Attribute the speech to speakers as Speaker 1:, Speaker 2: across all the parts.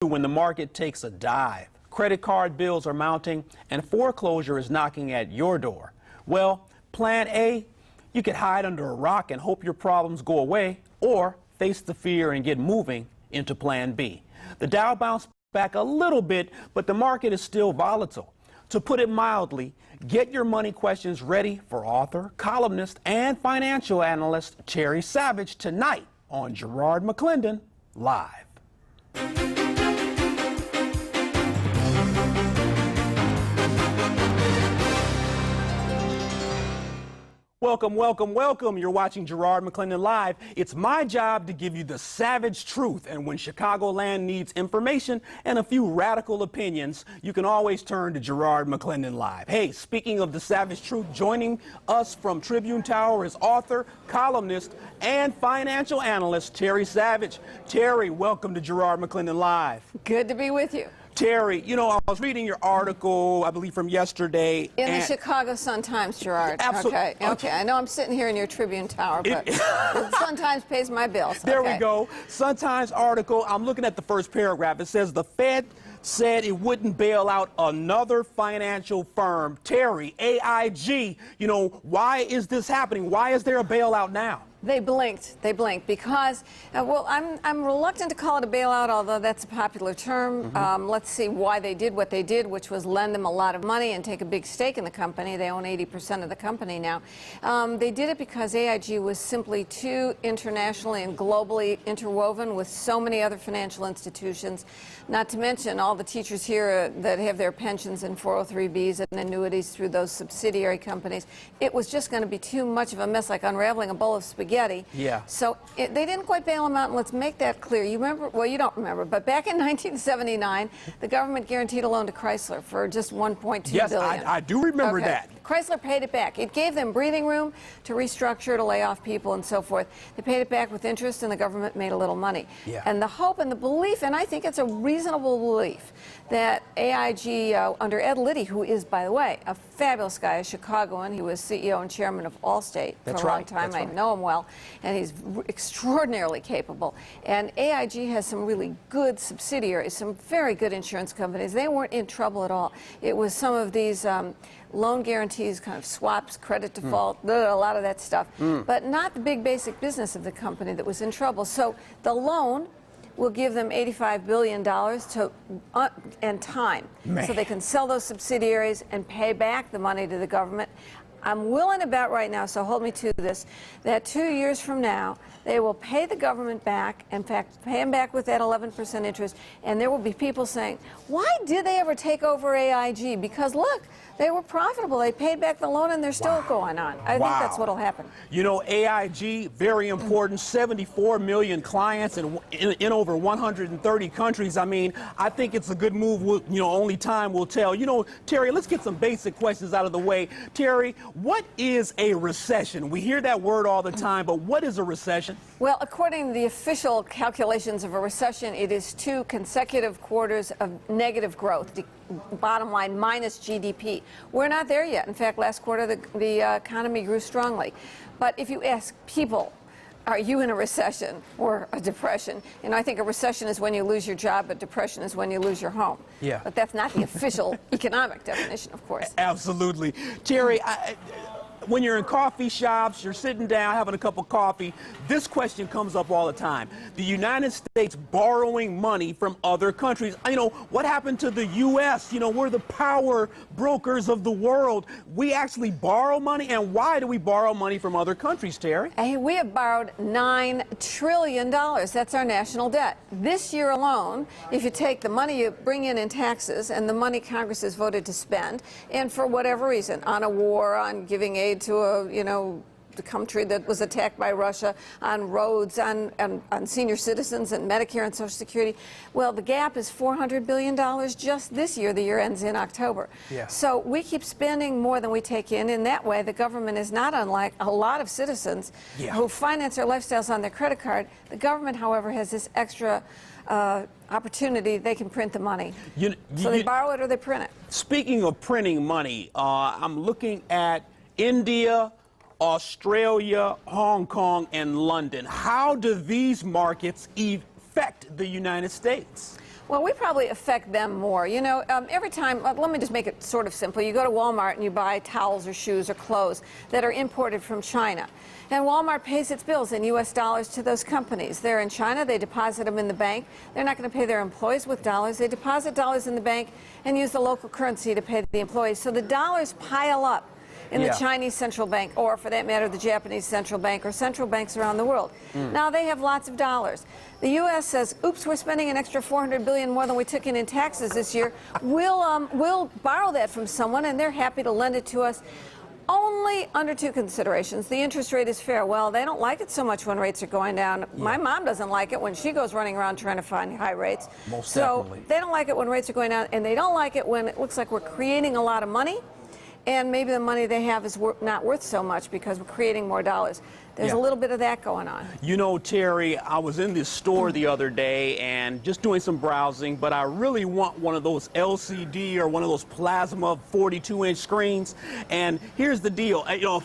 Speaker 1: when the market takes a dive, credit card bills are mounting, and foreclosure is knocking at your door? Well, plan A, you could hide under a rock and hope your problems go away, or face the fear and get moving into plan B. The Dow bounced back a little bit, but the market is still volatile. To put it mildly, get your money questions ready for author, columnist, and financial analyst Terry Savage tonight on Garrard McClendon Live. Welcome, welcome, welcome. You're watching Garrard McClendon Live. It's my job to give you the savage truth. And when Chicagoland needs information and a few radical opinions, you can always turn to Garrard McClendon Live. Hey, speaking of the savage truth, joining us from Tribune Tower is author, columnist, and financial analyst Terry Savage. Terry, welcome to Garrard McClendon Live.
Speaker 2: Good to be with you.
Speaker 1: Terry, you know, I was reading your article, I believe from yesterday.
Speaker 2: In the Chicago Sun-Times, Gerard.
Speaker 1: Absolutely.
Speaker 2: Okay. I know I'm sitting here in your Tribune Tower, but the Sun-Times pays my bills.
Speaker 1: There we go. Sun-Times article. I'm looking at the first paragraph. It says the Fed said it wouldn't bail out another financial firm. Terry, AIG, you know, why is this happening? Why is there a bailout now?
Speaker 2: They blinked because, well, I'm reluctant to call it a bailout, although that's a popular term. Let's see why they did what they did, which was lend them a lot of money and take a big stake in the company. They own 80% of the company now. They did it because AIG was simply too internationally and globally interwoven with so many other financial institutions, not to mention all the teachers here that have their pensions and 403Bs and annuities through those subsidiary companies. It was just going to be too much of a mess, like unraveling a bowl of spaghetti.
Speaker 1: Yeah.
Speaker 2: So they didn't quite bail them out, and let's make that clear. You remember, well, you don't remember, but back in 1979, the government guaranteed a loan to Chrysler for just $1.2 billion.
Speaker 1: Yes, I do remember that.
Speaker 2: Chrysler paid it back. It gave them breathing room to restructure, to lay off people and so forth. They paid it back with interest, and the government made a little money.
Speaker 1: Yeah.
Speaker 2: And the hope and the belief, and I think it's a reasonable belief, that AIG, under Ed Liddy, who is, by the way, a fabulous guy, a Chicagoan. He was CEO and chairman of Allstate for a long time. I know him well, and he's extraordinarily capable. And AIG has some really good subsidiaries, some very good insurance companies. They weren't in trouble at all. It was some of these loan guarantees, kind of swaps, credit default, a lot of that stuff, but not the big basic business of the company that was in trouble. So the loan will give them $85 billion and time, so they can sell those subsidiaries and pay back the money to the government. I'm willing to bet right now, so hold me to this, that 2 years from now, they will pay the government back, in fact, pay them back with that 11% interest, and there will be people saying, why did they ever take over AIG? Because, look, they were profitable. They paid back the loan, and they're still going on. I think that's what will happen. You
Speaker 1: know, AIG, very important, 74 million clients in over 130 countries. I mean, I think it's a good move. You know, only time will tell. You know, Terry, let's get some basic questions out of the way. Terry, what is a recession? We hear that word all the time, but what is a recession?
Speaker 2: Well, according to the official calculations of a recession, it is 2 consecutive quarters of negative growth, bottom line minus GDP. We're not there yet. In fact, last quarter the economy grew strongly. But if you ask people, are you in a recession or a depression? You know, I think a recession is when you lose your job, but depression is when you lose your home.
Speaker 1: Yeah.
Speaker 2: But that's not the official economic definition, of course.
Speaker 1: Absolutely. Terry, when you're in coffee shops, you're sitting down having a cup of coffee, this question comes up all the time. The United States borrowing money from other countries. You know, what happened to the U.S.? You know, we're the power brokers of the world. We actually borrow money, and why do we borrow money from other countries, Terry?
Speaker 2: Hey, we have borrowed $9 trillion. That's our national debt. This year alone, if you take the money you bring in taxes and the money Congress has voted to spend, and for whatever reason, on a war, on giving aid to a, you know, the country that was attacked by Russia, on roads, on senior citizens and Medicare and Social Security. Well, the gap is $400 billion just this year. The year ends in October.
Speaker 1: Yeah.
Speaker 2: So we keep spending more than we take in. In that way, the government is not unlike a lot of citizens who finance their lifestyles on their credit card. The government, however, has this extra opportunity. They can print the money. So they borrow it or they print it.
Speaker 1: Speaking of printing money, I'm looking at India, Australia, Hong Kong, and London. How do these markets affect the United States?
Speaker 2: Well, we probably affect them more. You know, every time, let me just make it sort of simple. You go to Walmart and you buy towels or shoes or clothes that are imported from China. And Walmart pays its bills in U.S. dollars to those companies. They're in China, they deposit them in the bank. They're not going to pay their employees with dollars. They deposit dollars in the bank and use the local currency to pay the employees. So the dollars pile up in the Chinese central bank, or for that matter, the Japanese central bank, or central banks around the world. Now they have lots of dollars. The U.S. says, oops, we're spending an extra $400 billion more than we took in taxes this year. We'll borrow that from someone, and they're happy to lend it to us. Only under two considerations. The interest rate is fair. Well, they don't like it so much when rates are going down. My mom doesn't like it when she goes running around trying to find high rates.
Speaker 1: Most
Speaker 2: so
Speaker 1: definitely. They
Speaker 2: don't like it when rates are going down, and they don't like it when it looks like we're creating a lot of money, and maybe the money they have is not worth so much because we're creating more dollars. There's a little bit of that going on.
Speaker 1: You know, Terry, I was in this store the other day and just doing some browsing, but I really want one of those LCD or one of those plasma 42-inch screens. And here's the deal. You know,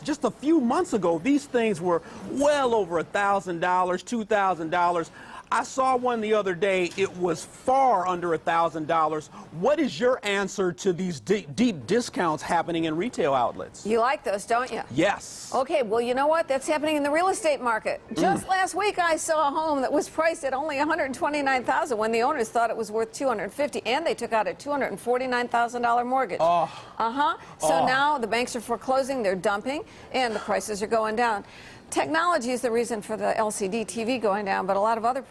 Speaker 1: just a few months ago, these things were well over $1,000, $2,000. I saw one the other day. It was far under $1,000. What is your answer to these deep discounts happening in retail outlets?
Speaker 2: You like those, don't you?
Speaker 1: Yes.
Speaker 2: Okay, well, you know what? That's happening in the real estate market. Just last week, I saw a home that was priced at only $129,000 when the owners thought it was worth $250,000, and they took out a $249,000 mortgage. So now the banks are foreclosing, they're dumping, and the prices are going down. Technology is the reason for the LCD TV going down, but a lot of other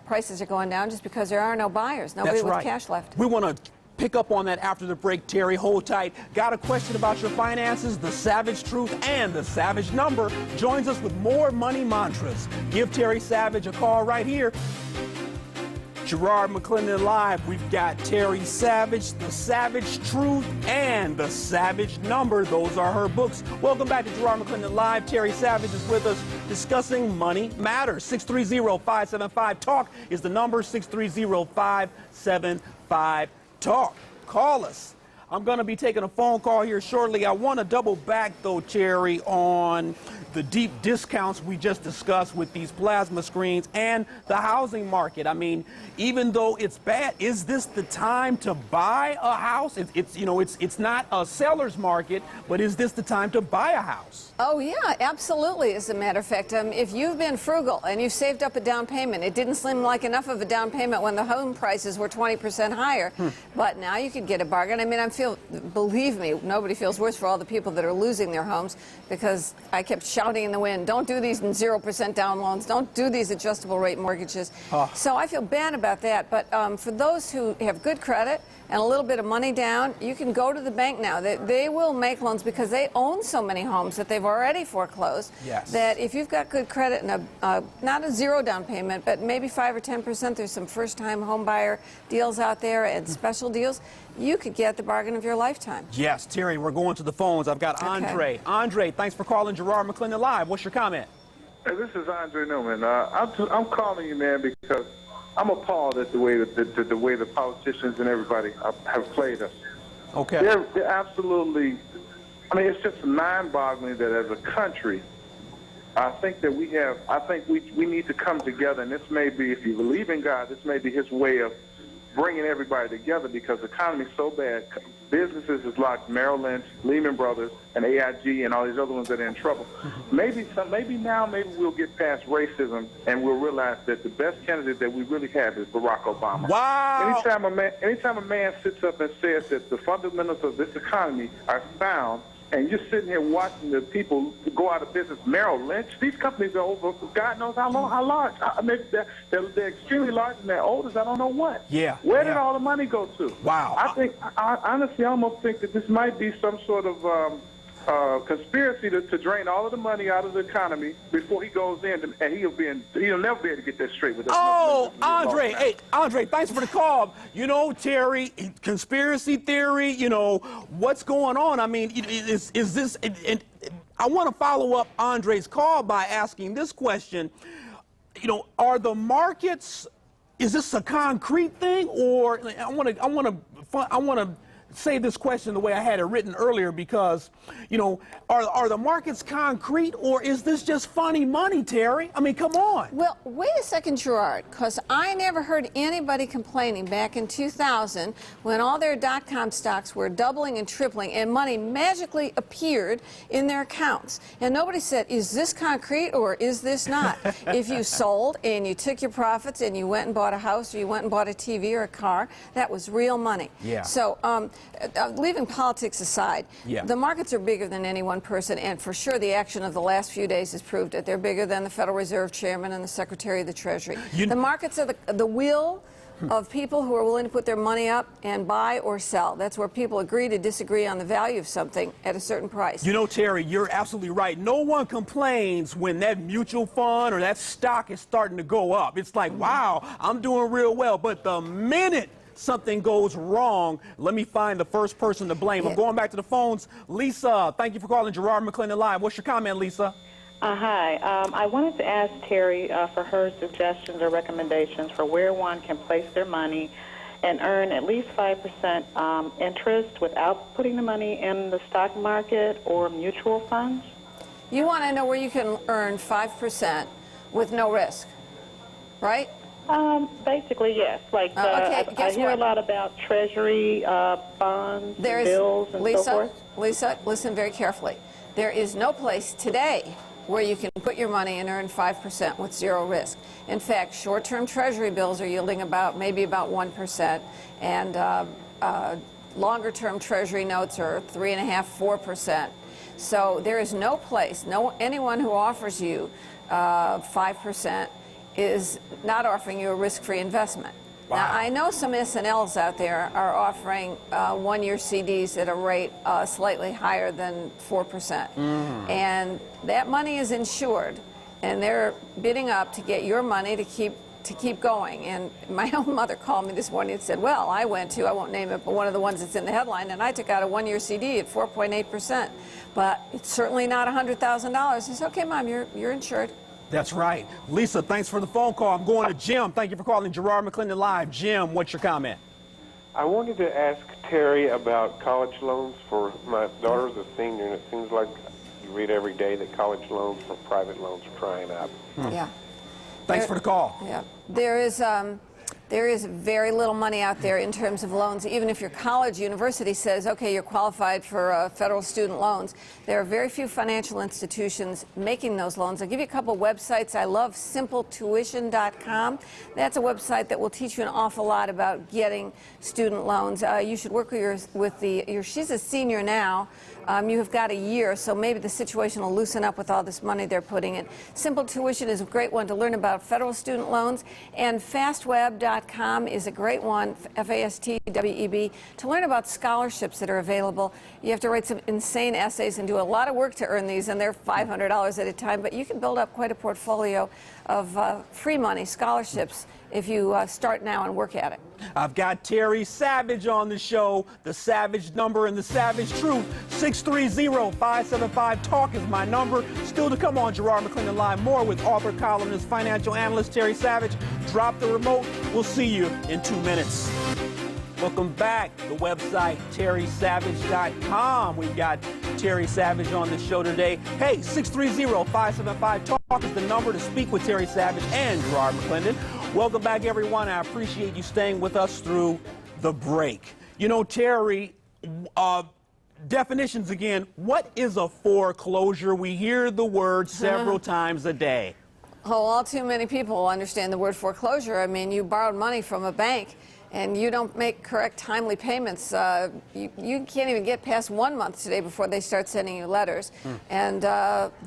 Speaker 2: prices are going down just because there are no buyers, nobody with cash left.
Speaker 1: We want to pick up on that after the break, Terry. Hold tight. Got a question about your finances? The Savage Truth and the Savage Number joins us with more money mantras. Give Terry Savage a call right here. Garrard McClendon Live. We've got Terry Savage, The Savage Truth, and The Savage Number. Those are her books. Welcome back to Garrard McClendon Live. Terry Savage is with us discussing Money Matters. 630-575-TALK is the number, 630-575-TALK. Call us. I'm going to be taking a phone call here shortly. I want to double back, though, Terry, on the deep discounts we just discussed with these plasma screens and the housing market. I mean, even though it's bad, is this the time to buy a house? It's not a seller's market, but is this the time to buy a house?
Speaker 2: Oh, yeah, absolutely, as a matter of fact. If you've been frugal and you've saved up a down payment, it didn't seem like enough of a down payment when the home prices were 20% higher, but now you could get a bargain. I mean, believe me, nobody feels worse for all the people that are losing their homes, because I kept shouting in the wind, don't do these 0% down loans, don't do these adjustable rate mortgages. So I feel bad about that, but for those who have good credit and a little bit of money down, you can go to the bank now. They will make loans because they own so many homes that they've already foreclosed.
Speaker 1: Yes.
Speaker 2: That if you've got good credit and not a zero down payment, but maybe 5 or 10%, there's some first-time home buyer deals out there and special deals, you could get the bargain of your lifetime.
Speaker 1: Yes, Terry, we're going to the phones. I've got Andre.
Speaker 2: Okay.
Speaker 1: Andre, thanks for calling Garrard McClendon Live. What's your comment?
Speaker 3: Hey, this is Andre Newman. I'm calling you, man, because I'm appalled at the way the politicians and everybody have played us.
Speaker 1: Okay.
Speaker 3: They're absolutely. I mean, it's just mind-boggling that as a country, I think that we need to come together, and this may be, if you believe in God, this may be His way of bringing everybody together, because the economy is so bad. Businesses is like Merrill Lynch, Lehman Brothers, and AIG, and all these other ones that are in trouble. Maybe we'll get past racism and we'll realize that the best candidate that we really have is Barack Obama.
Speaker 1: Wow.
Speaker 3: Anytime a man sits up and says that the fundamentals of this economy are sound, and you're sitting here watching the people go out of business. Merrill Lynch, these companies are over God knows how large. I mean, they're extremely large and they're old as I don't know what.
Speaker 1: Yeah.
Speaker 3: Where did all the money go to?
Speaker 1: Wow.
Speaker 3: I honestly almost think that this might be some sort of conspiracy to drain all of the money out of the economy before he goes in, and he'll never be able to get that straight with us.
Speaker 1: Oh, Andre, hey, Andre, thanks for the call. You know, Terry, conspiracy theory, what's going on? I mean, is this, I want to follow up Andre's call by asking this question. Are the markets, is this a concrete thing, or I want to say this question the way I had it written earlier because, you know, are the markets concrete or is this just funny money, Terry? I mean, come on.
Speaker 2: Well, wait a second, Gerard, because I never heard anybody complaining back in 2000 when all their dot-com stocks were doubling and tripling and money magically appeared in their accounts. And nobody said, is this concrete or is this not? If you sold and you took your profits and you went and bought a house or you went and bought a TV or a car, that was real money.
Speaker 1: Yeah.
Speaker 2: So leaving politics aside, the markets are bigger than any one person, and for sure the action of the last few days has proved it. They're bigger than the Federal Reserve Chairman and the Secretary of the Treasury. The markets are the will of people who are willing to put their money up and buy or sell. That's where people agree to disagree on the value of something at a certain price.
Speaker 1: You know, Terry, you're absolutely right. No one complains when that mutual fund or that stock is starting to go up. It's like, wow, I'm doing real well. But the minute something goes wrong, let me find the first person to blame. I'm going back to the phones. Lisa, thank you for calling Garrard McClendon Live. What's your comment, Lisa?
Speaker 4: Hi. I wanted to ask Terry for her suggestions or recommendations for where one can place their money and earn at least 5% interest without putting the money in the stock market or mutual funds.
Speaker 2: You want to know where you can earn 5% with no risk, right?
Speaker 4: Basically, yes. Like I hear a lot about Treasury bonds, and bills, and so forth.
Speaker 2: Lisa, listen very carefully. There is no place today where you can put your money and earn 5% with zero risk. In fact, short-term Treasury bills are yielding maybe about 1%, and longer-term Treasury notes are 3.5%, 4%. So there is no place, anyone who offers you 5% is not offering you a risk-free investment. Wow. Now, I know some SNLs out there are offering one-year CDs at a rate slightly higher than 4%. And that money is insured, and they're bidding up to get your money to keep going. And my own mother called me this morning and said, well, I went to, I won't name it, but one of the ones that's in the headline, and I took out a one-year CD at 4.8%. But it's certainly not $100,000. I said, okay, Mom, you're insured.
Speaker 1: That's right. Lisa, thanks for the phone call. I'm going to Jim. Thank you for calling Garrard McClendon Live. Jim, what's your comment?
Speaker 5: I wanted to ask Terry about college loans for my daughter's a senior, and it seems like you read every day that college loans for private loans are drying up.
Speaker 2: Yeah.
Speaker 1: Thanks for the call.
Speaker 2: Yeah. There is very little money out there in terms of loans. Even if your college, university says, okay, you're qualified for federal student loans, there are very few financial institutions making those loans. I'll give you a couple of websites. I love simpletuition.com. That's a website that will teach you an awful lot about getting student loans. You should work with she's a senior now. You have got a year, so maybe the situation will loosen up with all this money they're putting in. Simple Tuition is a great one to learn about federal student loans, and fastweb.com is a great one, FASTWEB, to learn about scholarships that are available. You have to write some insane essays and do a lot of work to earn these, and they're $500 at a time, but you can build up quite a portfolio of free money, scholarships, if you start now and work at it.
Speaker 1: I've got Terry Savage on the show. The Savage number and the Savage truth. 630-575-TALK is my number. Still to come on Garrard McClendon Live. More with author, columnist, financial analyst Terry Savage. Drop the remote. We'll see you in 2 minutes. Welcome back. The website, terrysavage.com. We've got Terry Savage on the show today. Hey, 630-575-TALK is the number to speak with Terry Savage and Garrard McClendon. Welcome back, everyone. I appreciate you staying with us through the break. You know, Terry, definitions again. What is a foreclosure? We hear the word several times a day.
Speaker 2: Oh, all too many people understand the word foreclosure. I mean, you borrowed money from a bank and you don't make correct, timely payments. You can't even get past 1 month today before they start sending you letters. And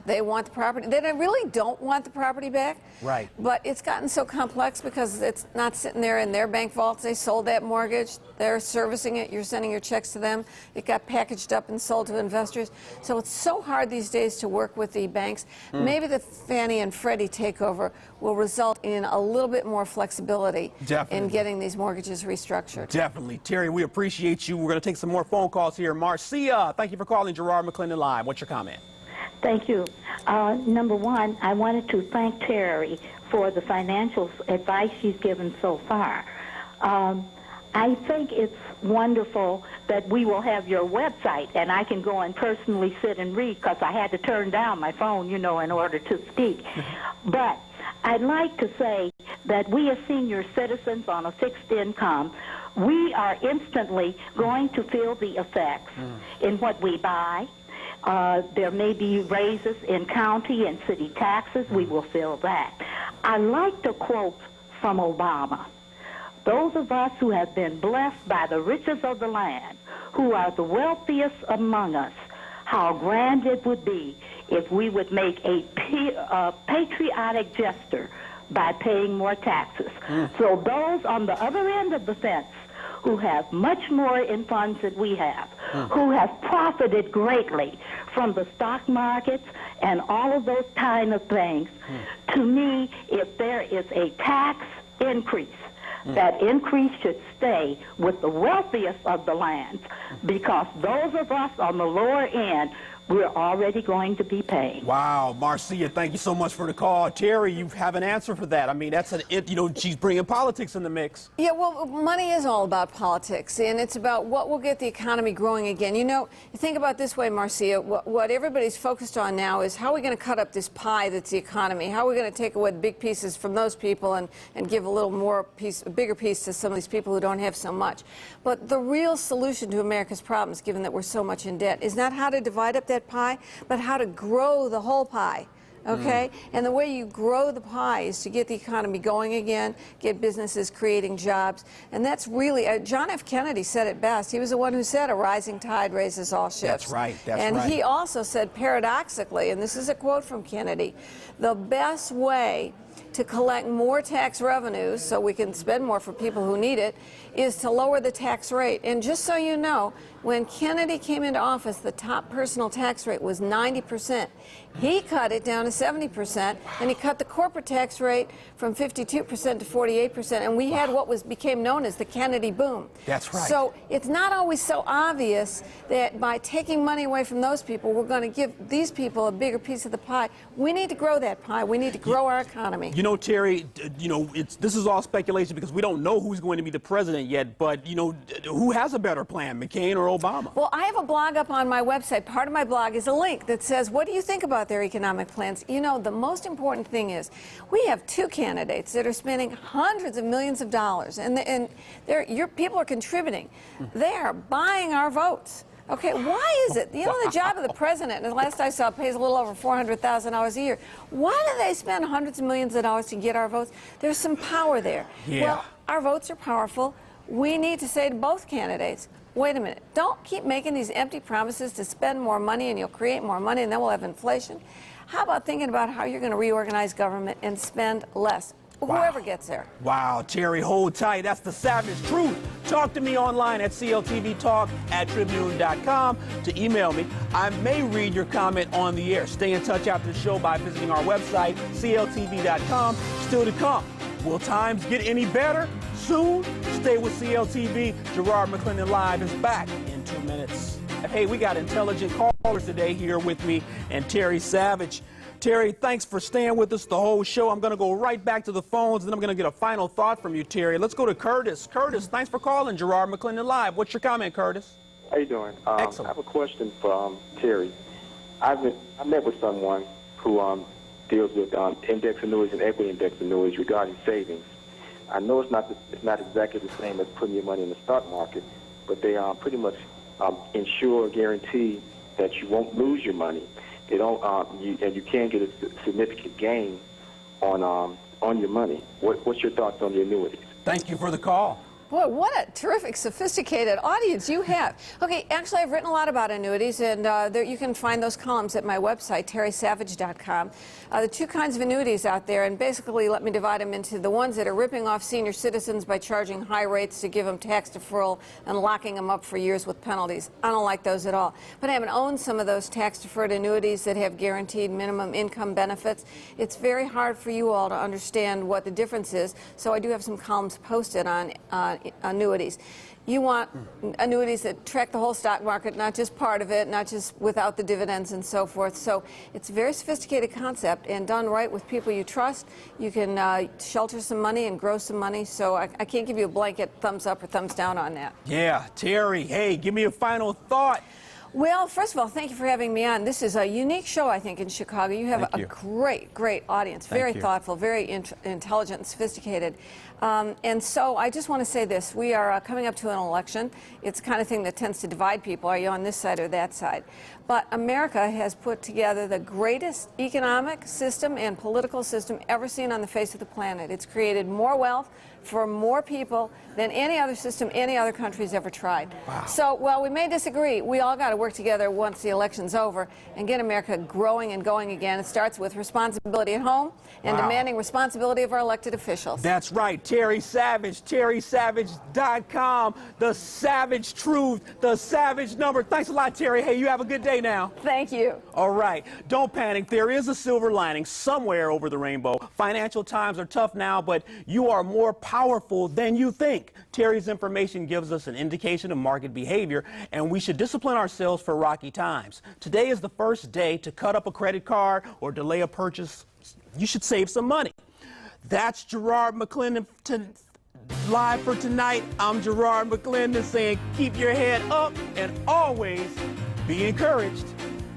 Speaker 2: they want the property. They really don't want the property back.
Speaker 1: Right.
Speaker 2: But it's gotten so complex because it's not sitting there in their bank vaults. They sold that mortgage. They're servicing it. You're sending your checks to them. It got packaged up and sold to investors. So it's so hard these days to work with the banks. Maybe the Fannie and Freddie takeover will result in a little bit more flexibility in getting these mortgages restructured.
Speaker 1: Definitely. Terry, we appreciate you. We're going to take some more phone calls here. Marcia, thank you for calling Garrard McClendon Live. What's your comment?
Speaker 6: Thank you. Number one, I wanted to thank Terry for the financial advice she's given so far. I think it's wonderful that we will have your website, and I can go and personally sit and read, because I had to turn down my phone, in order to speak. But I'd like to say that we as senior citizens on a fixed income, we are instantly going to feel the effects in what we buy. There may be raises in county and city taxes. We will feel that. I like the quote from Obama. Those of us who have been blessed by the riches of the land, who are the wealthiest among us, how grand it would be if we would make a patriotic gesture by paying more taxes. So those on the other end of the fence who have much more in funds than we have, who have profited greatly from the stock markets and all of those kind of things, to me, if there is a tax increase, that increase should stay with the wealthiest of the lands, because those of us on the lower end, we're already going to be paying.
Speaker 1: Wow, Marcia, thank you so much for the call. Terry, you have an answer for that. I mean, she's bringing politics in the mix.
Speaker 2: Yeah, well, money is all about politics, and it's about what will get the economy growing again. You think about it this way, Marcia, what everybody's focused on now is how are we going to cut up this pie that's the economy? How are we going to take away the big pieces from those people and give a bigger piece to some of these people who don't have so much? But the real solution to America's problems, given that we're so much in debt, is not how to divide up that pie, but how to grow the whole pie. Okay? And the way you grow the pie is to get the economy going again, get businesses creating jobs. And that's really, John F. Kennedy said it best. He was the one who said, a rising tide raises all ships.
Speaker 1: That's right.
Speaker 2: And he also said, paradoxically, and this is a quote from Kennedy, the best way to collect more tax revenues so we can spend more for people who need it is to lower the tax rate. And just so you know, when Kennedy came into office, the top personal tax rate was 90%. He cut it down to 70%, and he cut the corporate tax rate from 52% to 48%, and we had what became known as the Kennedy boom.
Speaker 1: That's right.
Speaker 2: So it's not always so obvious that by taking money away from those people, we're going to give these people a bigger piece of the pie. We need to grow that pie. We need to grow our economy.
Speaker 1: Terry, this is all speculation because we don't know who's going to be the president yet, but, who has a better plan, McCain or Obama?
Speaker 2: Well, I have a blog up on my website. Part of my blog is a link that says, what do you think about their economic plans? The most important thing is we have two candidates that are spending hundreds of millions of dollars, and your people are contributing. They are buying our votes. Okay, why is it? The job of the president, and the last I saw, pays a little over $400,000 a year. Why do they spend hundreds of millions of dollars to get our votes? There's some power there.
Speaker 1: Yeah.
Speaker 2: Well, our votes are powerful. We need to say to both candidates, wait a minute, don't keep making these empty promises to spend more money and you'll create more money and then we'll have inflation. How about thinking about how you're going to reorganize government and spend less? Whoever gets there.
Speaker 1: Wow, Terry, hold tight. That's the savage truth. Talk to me online at CLTVtalk@tribune.com to email me. I may read your comment on the air. Stay in touch after the show by visiting our website, CLTV.com. Still to come. Will times get any better? Soon? Stay with CLTV. Garrard McClendon Live is back in 2 minutes. Hey, we got intelligent callers today here with me and Terry Savage. Terry, thanks for staying with us the whole show. I'm going to go right back to the phones, and then I'm going to get a final thought from you, Terry. Let's go to Curtis. Curtis, thanks for calling Garrard McClendon Live. What's your comment, Curtis?
Speaker 7: How you doing?
Speaker 1: Excellent.
Speaker 7: I have a question for Terry. I met with someone who deals with index annuities and equity index annuities regarding savings. I know it's not exactly the same as putting your money in the stock market, but they pretty much ensure or guarantee that you won't lose your money. They don't, and you can get a significant gain on your money. What's your thoughts on the annuities?
Speaker 1: Thank you for the call.
Speaker 2: Boy, what a terrific, sophisticated audience you have. Okay, actually, I've written a lot about annuities, and you can find those columns at my website, terrysavage.com. The two kinds of annuities out there, and basically let me divide them into the ones that are ripping off senior citizens by charging high rates to give them tax deferral and locking them up for years with penalties. I don't like those at all. But I haven't owned some of those tax-deferred annuities that have guaranteed minimum income benefits. It's very hard for you all to understand what the difference is, so I do have some columns posted on annuities. You want annuities that track the whole stock market, not just part of it, not just without the dividends and so forth. So it's a very sophisticated concept, and done right with people you trust, you can shelter some money and grow some money. So I can't give you a blanket thumbs up or thumbs down on that.
Speaker 1: Yeah, Terry, hey, give me a final thought.
Speaker 2: Well, first of all, thank you for having me on. This is a unique show, I think, in Chicago. You have a great, great audience, very thoughtful, very intelligent and sophisticated. And so I just want to say this. We are coming up to an election. It's the kind of thing that tends to divide people. Are you on this side or that side? But America has put together the greatest economic system and political system ever seen on the face of the planet. It's created more wealth for more people than any other system any other country's ever tried. Wow. So while we may disagree, we all got to work together once the election's over and get America growing and going again. It starts with responsibility at home and demanding responsibility of our elected officials.
Speaker 1: That's right. Terry Savage, terrysavage.com, the savage truth, the savage number. Thanks a lot, Terry. Hey, you have a good day now.
Speaker 2: Thank you.
Speaker 1: All right. Don't panic. There is a silver lining somewhere over the rainbow. Financial times are tough now, but you are more powerful than you think. Terry's information gives us an indication of market behavior, and we should discipline ourselves for rocky times. Today is the first day to cut up a credit card or delay a purchase. You should save some money. That's Garrard McClendon live for tonight. I'm Garrard McClendon saying keep your head up and always be encouraged.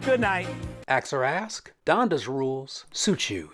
Speaker 1: Good night.
Speaker 8: Ask or ask, Donda's rules suit you.